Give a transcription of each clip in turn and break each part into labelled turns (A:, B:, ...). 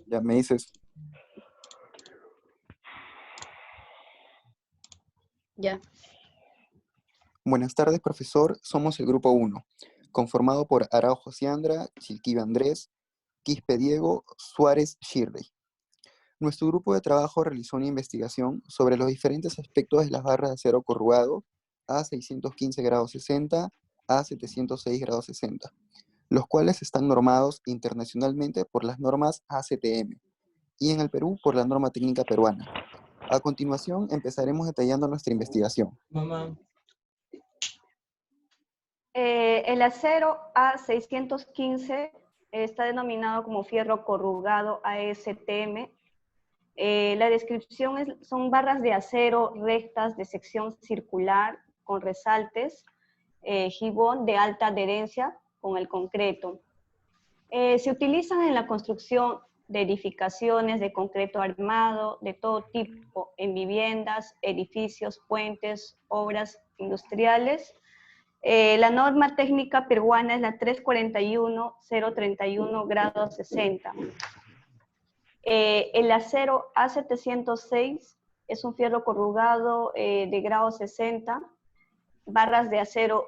A: Ya me dices.
B: Ya.
A: Buenas tardes, profesor. Somos el grupo 1, conformado por Araujo Ciandra, Chilquive Andrés, Quispe Diego, Suárez Shirley. Nuestro grupo de trabajo realizó una investigación sobre los diferentes aspectos de las barras de acero corrugado a 615 grados 60 a 706 grados 60, los cuales están normados internacionalmente por las normas ACTM y en el Perú por la norma técnica peruana. A continuación empezaremos detallando nuestra investigación.
C: Mamá.
B: El acero A615 está denominado como fierro corrugado ASTM. La descripción son barras de acero rectas de sección circular con resaltes, gibón de alta adherencia con el concreto. Se utilizan en la construcción de edificaciones de concreto armado de todo tipo, en viviendas, edificios, puentes, obras industriales. La norma técnica peruana es la 341-031 grados 60. El acero A706 es un fierro corrugado de grado 60, barras de acero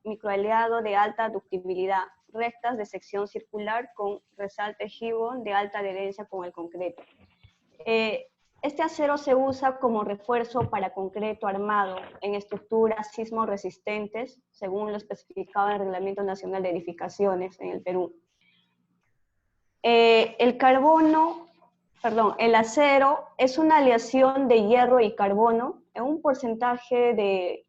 B: microaleado de alta ductibilidad, rectas de sección circular con resalte gibón de alta adherencia con el concreto. Este acero se usa como refuerzo para concreto armado en estructuras sismo resistentes, según lo especificado en el Reglamento Nacional de Edificaciones en el Perú. El acero es una aleación de hierro y carbono en un porcentaje de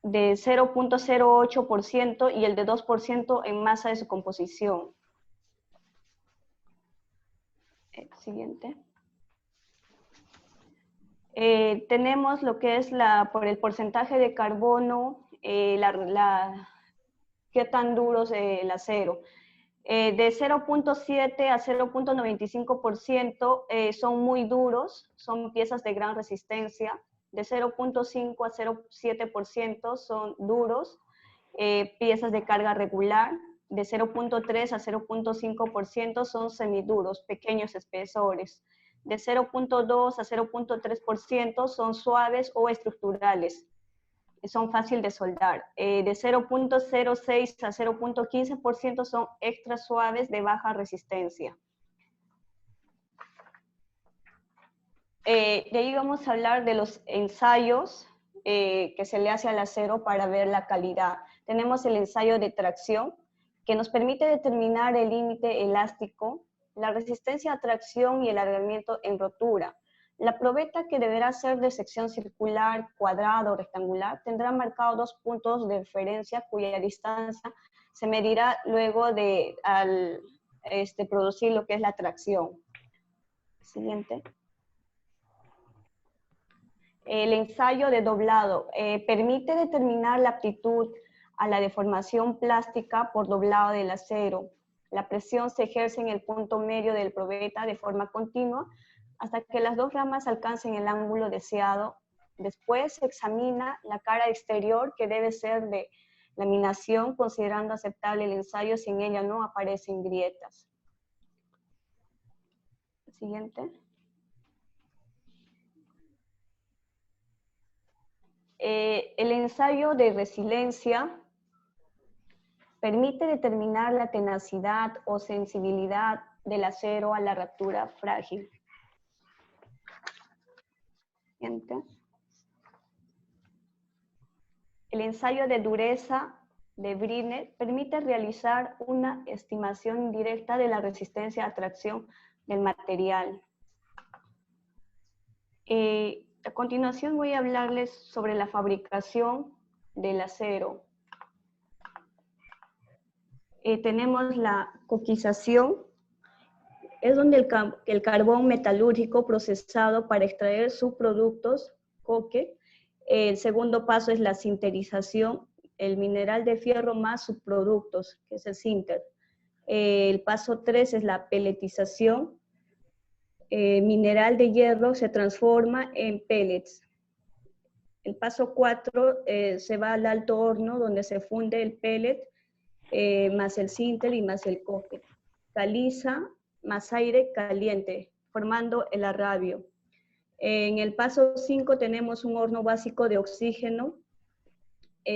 B: 0.08% y el de 2% en masa de su composición. Siguiente. Tenemos lo que es por el porcentaje de carbono, qué tan duro es el acero. De 0.7 a 0.95% son muy duros, son piezas de gran resistencia. De 0.5 a 0.7% son duros, piezas de carga regular. De 0.3 a 0.5% son semiduros, pequeños espesores. De 0.2 a 0.3% son suaves o estructurales. Son fáciles de soldar. De 0.06 a 0.15% son extra suaves de baja resistencia. De ahí vamos a hablar de los ensayos que se le hace al acero para ver la calidad. Tenemos el ensayo de tracción, que nos permite determinar el límite elástico, la resistencia a tracción y el alargamiento en rotura. La probeta, que deberá ser de sección circular, cuadrada o rectangular, tendrá marcados 2 puntos de referencia cuya distancia se medirá luego de producir lo que es la tracción. Siguiente. El ensayo de doblado permite determinar la aptitud a la deformación plástica por doblado del acero. La presión se ejerce en el punto medio del probeta de forma continua hasta que las dos ramas alcancen el ángulo deseado. Después se examina la cara exterior, que debe ser de laminación, considerando aceptable el ensayo si en ella no aparecen grietas. Siguiente. El ensayo de resiliencia permite determinar la tenacidad o sensibilidad del acero a la ruptura frágil. Siguiente. El ensayo de dureza de Brinner permite realizar una estimación indirecta de la resistencia a tracción del material. A continuación voy a hablarles sobre la fabricación del acero. Tenemos la coquización, es donde el carbón metalúrgico procesado para extraer subproductos, coque. El segundo paso es la sinterización, el mineral de fierro más subproductos, que es el sinter. El paso 3 es la peletización. Mineral de hierro se transforma en pellets. El paso 4 se va al alto horno, donde se funde el pellet más el sinter y más el coque. caliza más aire caliente, formando el arrabio. En el paso 5 tenemos un horno básico de oxígeno,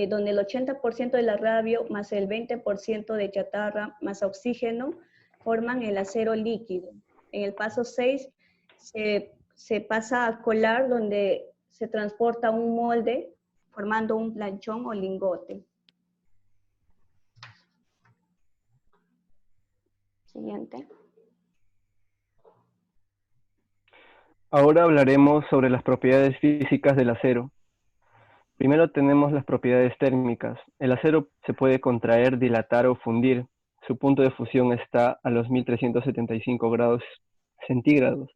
B: donde el 80% del arrabio más el 20% de chatarra más oxígeno forman el acero líquido. En el paso 6 se pasa a colar, donde se transporta un molde formando un planchón o lingote. Siguiente.
C: Ahora hablaremos sobre las propiedades físicas del acero. Primero tenemos las propiedades térmicas. El acero se puede contraer, dilatar o fundir. Su punto de fusión está a los 1375 grados centígrados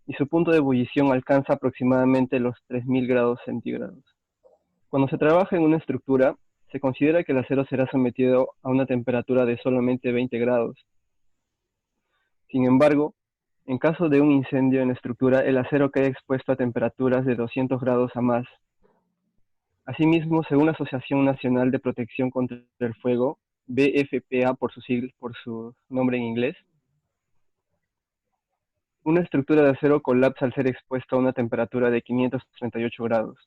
C: y su punto de ebullición alcanza aproximadamente los 3000 grados centígrados. Cuando se trabaja en una estructura, se considera que el acero será sometido a una temperatura de solamente 20 grados. Sin embargo, en caso de un incendio en la estructura, el acero queda expuesto a temperaturas de 200 grados a más. Asimismo, según la Asociación Nacional de Protección contra el Fuego, BFPA por su nombre en inglés, una estructura de acero colapsa al ser expuesta a una temperatura de 538 grados.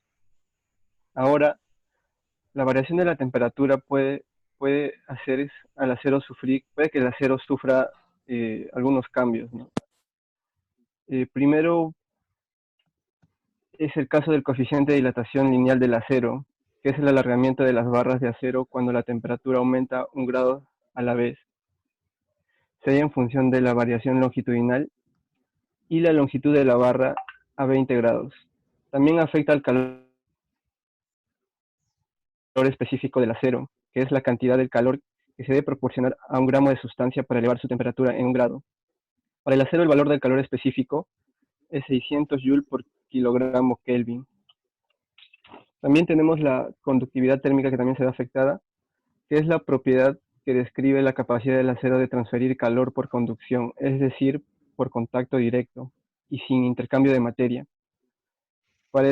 C: Ahora, la variación de la temperatura puede hacer al acero sufrir, puede que el acero sufra algunos cambios, ¿no? Primero es el caso del coeficiente de dilatación lineal del acero, que es el alargamiento de las barras de acero cuando la temperatura aumenta 1 grado a la vez. Se halla en función de la variación longitudinal y la longitud de la barra a 20 grados. También afecta al calor específico del acero, que es la cantidad del calor que se debe proporcionar a 1 gramo de sustancia para elevar su temperatura en 1 grado. Para el acero, el valor del calor específico es 600 Joule por kilogramo Kelvin. También tenemos la conductividad térmica, que también se ve afectada, que es la propiedad que describe la capacidad del acero de transferir calor por conducción, es decir, por contacto directo y sin intercambio de materia. Para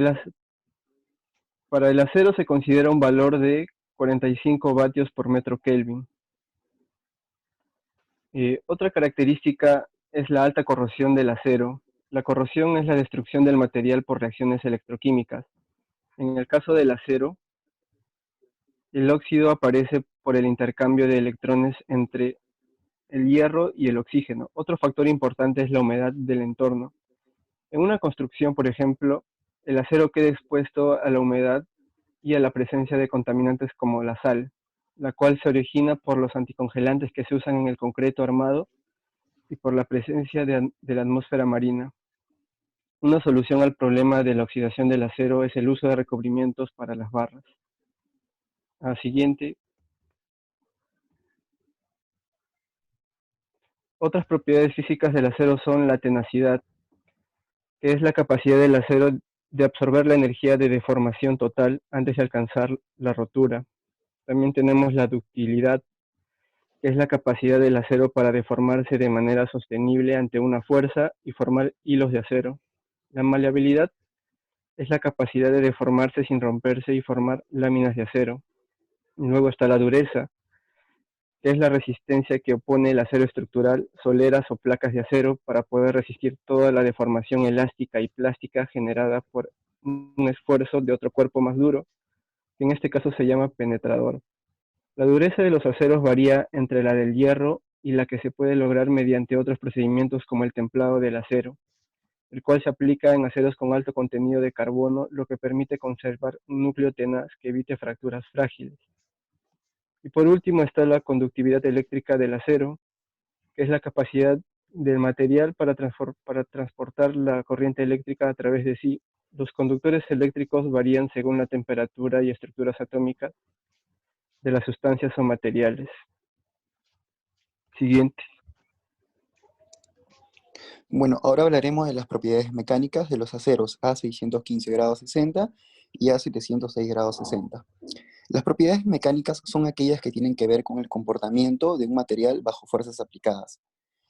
C: el acero se considera un valor de 45 vatios por metro Kelvin. Otra característica es la alta corrosión del acero. La corrosión es la destrucción del material por reacciones electroquímicas. En el caso del acero, el óxido aparece por el intercambio de electrones entre el hierro y el oxígeno. Otro factor importante es la humedad del entorno. En una construcción, por ejemplo, el acero queda expuesto a la humedad y a la presencia de contaminantes como la sal, la cual se origina por los anticongelantes que se usan en el concreto armado y por la presencia de la atmósfera marina. Una solución al problema de la oxidación del acero es el uso de recubrimientos para las barras. Siguiente. Otras propiedades físicas del acero son la tenacidad, que es la capacidad del acero de absorber la energía de deformación total antes de alcanzar la rotura. También tenemos la ductilidad, que es la capacidad del acero para deformarse de manera sostenible ante una fuerza y formar hilos de acero. La maleabilidad es la capacidad de deformarse sin romperse y formar láminas de acero. Luego está la dureza, que es la resistencia que opone el acero estructural, soleras o placas de acero para poder resistir toda la deformación elástica y plástica generada por un esfuerzo de otro cuerpo más duro, que en este caso se llama penetrador. La dureza de los aceros varía entre la del hierro y la que se puede lograr mediante otros procedimientos como el templado del acero, el cual se aplica en aceros con alto contenido de carbono, lo que permite conservar un núcleo tenaz que evite fracturas frágiles. Y por último está la conductividad eléctrica del acero, que es la capacidad del material para transportar la corriente eléctrica a través de sí. Los conductores eléctricos varían según la temperatura y estructuras atómicas de las sustancias o materiales. Siguiente.
A: Bueno, ahora hablaremos de las propiedades mecánicas de los aceros A615 grados 60 y A706 grados 60. Las propiedades mecánicas son aquellas que tienen que ver con el comportamiento de un material bajo fuerzas aplicadas.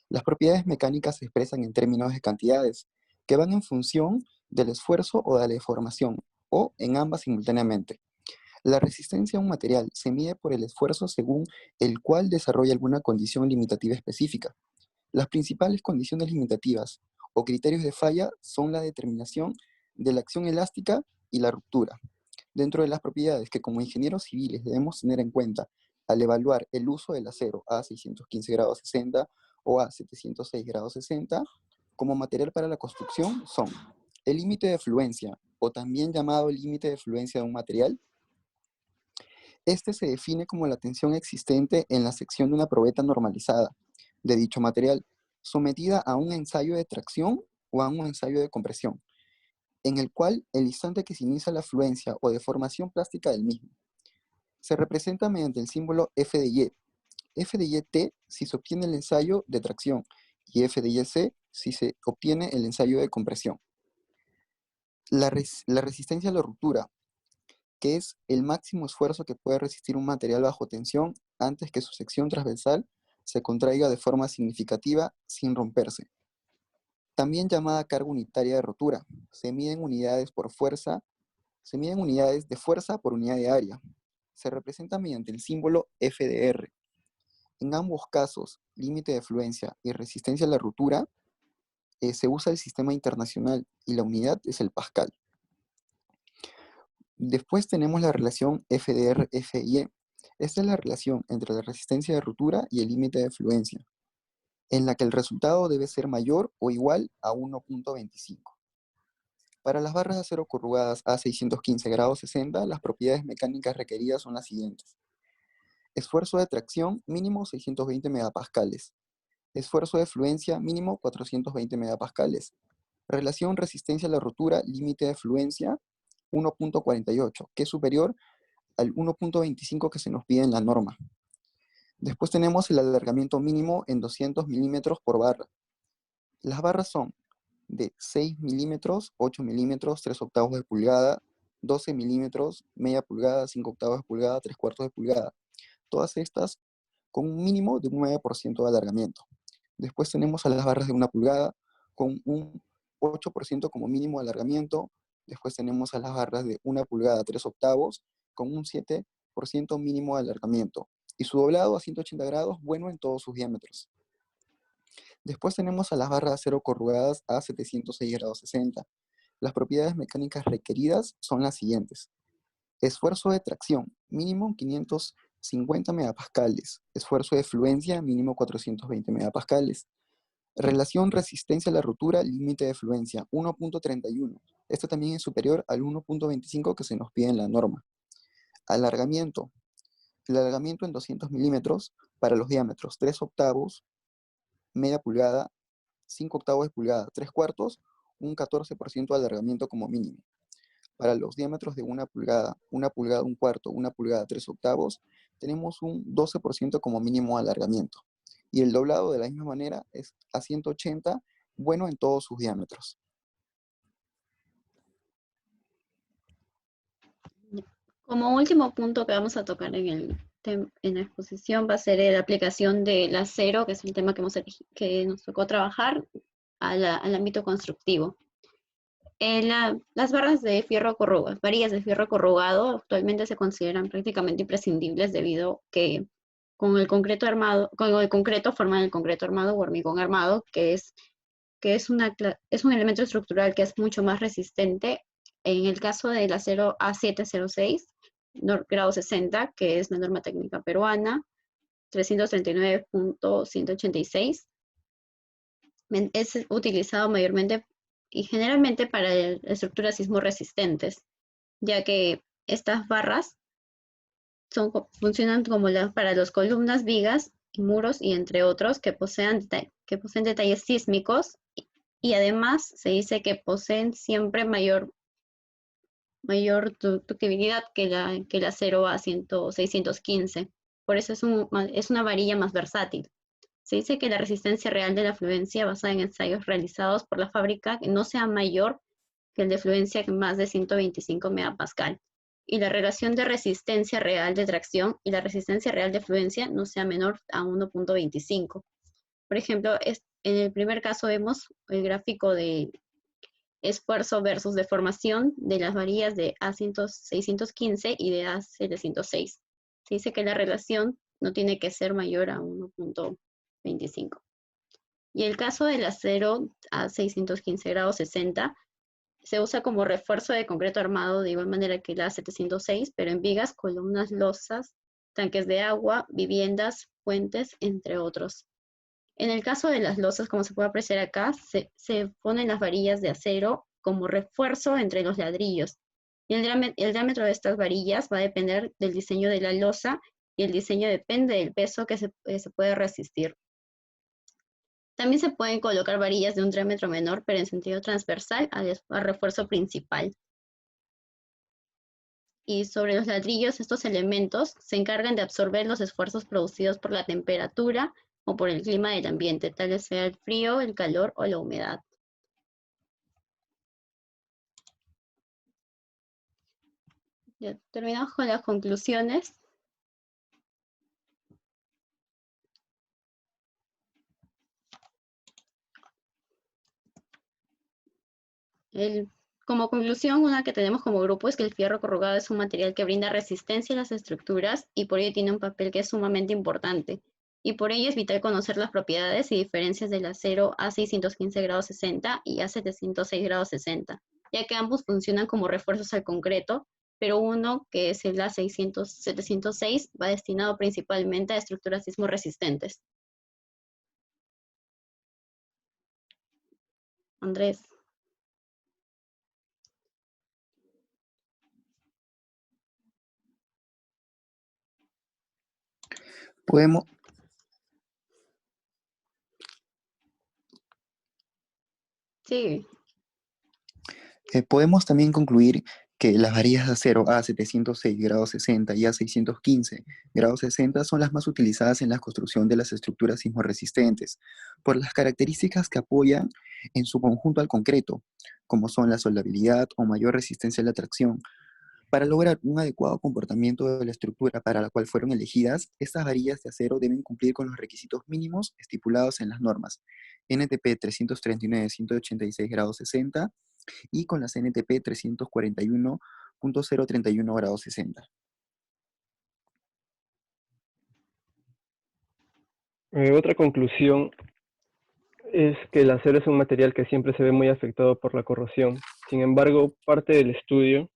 A: Las propiedades mecánicas se expresan en términos de cantidades, que van en función del esfuerzo o de la deformación, o en ambas simultáneamente. La resistencia a un material se mide por el esfuerzo según el cual desarrolla alguna condición limitativa específica. Las principales condiciones limitativas o criterios de falla son la determinación de la acción elástica y la ruptura. Dentro de las propiedades que como ingenieros civiles debemos tener en cuenta al evaluar el uso del acero a 615 grados 60 o a 706 grados 60 como material para la construcción son el límite de fluencia, o también llamado límite de fluencia de un material. Este se define como la tensión existente en la sección de una probeta normalizada de dicho material, sometida a un ensayo de tracción o a un ensayo de compresión, en el cual el instante que se inicia la fluencia o deformación plástica del mismo se representa mediante el símbolo F de Y. F de YT si se obtiene el ensayo de tracción y F de YC si se obtiene el ensayo de compresión. La resistencia a la ruptura, que es el máximo esfuerzo que puede resistir un material bajo tensión antes que su sección transversal se contraiga de forma significativa sin romperse. También llamada carga unitaria de rotura. Se miden unidades de fuerza por unidad de área. Se representa mediante el símbolo FDR. En ambos casos, límite de fluencia y resistencia a la ruptura, se usa el sistema internacional y la unidad es el pascal. Después tenemos la relación FDR-FIE. Esta es la relación entre la resistencia de ruptura y el límite de fluencia, en la que el resultado debe ser mayor o igual a 1.25. Para las barras de acero corrugadas a 615 grados 60, las propiedades mecánicas requeridas son las siguientes. Esfuerzo de tracción mínimo 620 megapascales. Esfuerzo de fluencia mínimo 420 megapascales. Relación resistencia a la rotura, límite de fluencia 1.48, que es superior al 1.25 que se nos pide en la norma. Después tenemos el alargamiento mínimo en 200 milímetros por barra. Las barras son de 6 milímetros, 8 milímetros, 3 octavos de pulgada, 12 milímetros, media pulgada, 5 octavos de pulgada, 3 cuartos de pulgada. Todas estas con un mínimo de un 9% de alargamiento. Después tenemos a las barras de 1 pulgada con un 8% como mínimo de alargamiento. Después tenemos a las barras de 1 pulgada 3 octavos con un 7% mínimo de alargamiento. Y su doblado a 180 grados, bueno en todos sus diámetros. Después tenemos a las barras de acero corrugadas a 706 grados 60. Las propiedades mecánicas requeridas son las siguientes. Esfuerzo de tracción, mínimo 550 megapascales. Esfuerzo de fluencia, mínimo 420 megapascales. Relación resistencia a la ruptura, límite de fluencia, 1.31. Esto también es superior al 1.25 que se nos pide en la norma. Alargamiento. El alargamiento en 200 milímetros para los diámetros 3 octavos, media pulgada, 5 octavos de pulgada, 3 cuartos, un 14% de alargamiento como mínimo. Para los diámetros de 1 pulgada, 1 cuarto, 1 pulgada, 3 octavos, tenemos un 12% como mínimo de alargamiento. Y el doblado de la misma manera es a 180, bueno en todos sus diámetros.
D: Como último punto que vamos a tocar en la exposición va a ser la aplicación del acero, que es el tema que nos tocó trabajar al ámbito constructivo. Las varillas de fierro corrugado actualmente se consideran prácticamente imprescindibles debido a que con el concreto forman el concreto armado o hormigón armado, que es un elemento estructural que es mucho más resistente. En el caso del acero A706, grado 60, que es la norma técnica peruana, 339.186, es utilizado mayormente y generalmente para estructuras sismorresistentes, ya que estas barras funcionan como para las columnas, vigas y muros, y entre otros, que poseen detalles sísmicos, y además se dice que poseen siempre mayor ductibilidad que el acero A615. Por eso es una varilla más versátil. Se dice que la resistencia real de la fluencia basada en ensayos realizados por la fábrica no sea mayor que el de fluencia más de 125 megapascal, y la relación de resistencia real de tracción y la resistencia real de fluencia no sea menor a 1.25. Por ejemplo, en el primer caso vemos el gráfico de esfuerzo versus deformación de las varillas de A615 y de A706. Se dice que la relación no tiene que ser mayor a 1.25. Y el caso del acero A615 grados 60 se usa como refuerzo de concreto armado de igual manera que el A706, pero en vigas, columnas, losas, tanques de agua, viviendas, puentes, entre otros. En el caso de las losas, como se puede apreciar acá, se ponen las varillas de acero como refuerzo entre los ladrillos. Y el diámetro de estas varillas va a depender del diseño de la losa y el diseño depende del peso que se puede resistir. También se pueden colocar varillas de un diámetro menor, pero en sentido transversal al refuerzo principal. Y sobre los ladrillos, estos elementos se encargan de absorber los esfuerzos producidos por la temperatura o por el clima del ambiente, tal sea el frío, el calor o la humedad. Ya terminamos con las conclusiones. Como conclusión, una que tenemos como grupo es que el fierro corrugado es un material que brinda resistencia a las estructuras y por ello tiene un papel que es sumamente importante. Y por ello es vital conocer las propiedades y diferencias del acero A615 grados 60 y A706 grados 60, ya que ambos funcionan como refuerzos al concreto, pero uno, que es el A706, va destinado principalmente a estructuras sismorresistentes. Andrés.
A: Podemos,
D: Sí.
A: podemos también concluir que las varillas de acero A706 grados 60 y A615 grados 60 son las más utilizadas en la construcción de las estructuras sismorresistentes, por las características que apoyan en su conjunto al concreto, como son la soldabilidad o mayor resistencia a la tracción. Para lograr un adecuado comportamiento de la estructura para la cual fueron elegidas, estas varillas de acero deben cumplir con los requisitos mínimos estipulados en las normas NTP 339-186 grados 60 y con las NTP 341.031 grados 60.
C: Otra conclusión es que el acero es un material que siempre se ve muy afectado por la corrosión. Sin embargo, parte del estudio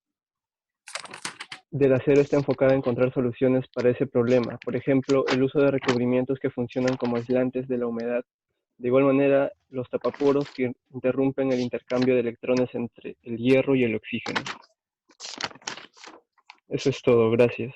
C: del acero está enfocada en encontrar soluciones para ese problema. Por ejemplo, el uso de recubrimientos que funcionan como aislantes de la humedad. De igual manera, los tapaporos que interrumpen el intercambio de electrones entre el hierro y el oxígeno. Eso es todo, gracias.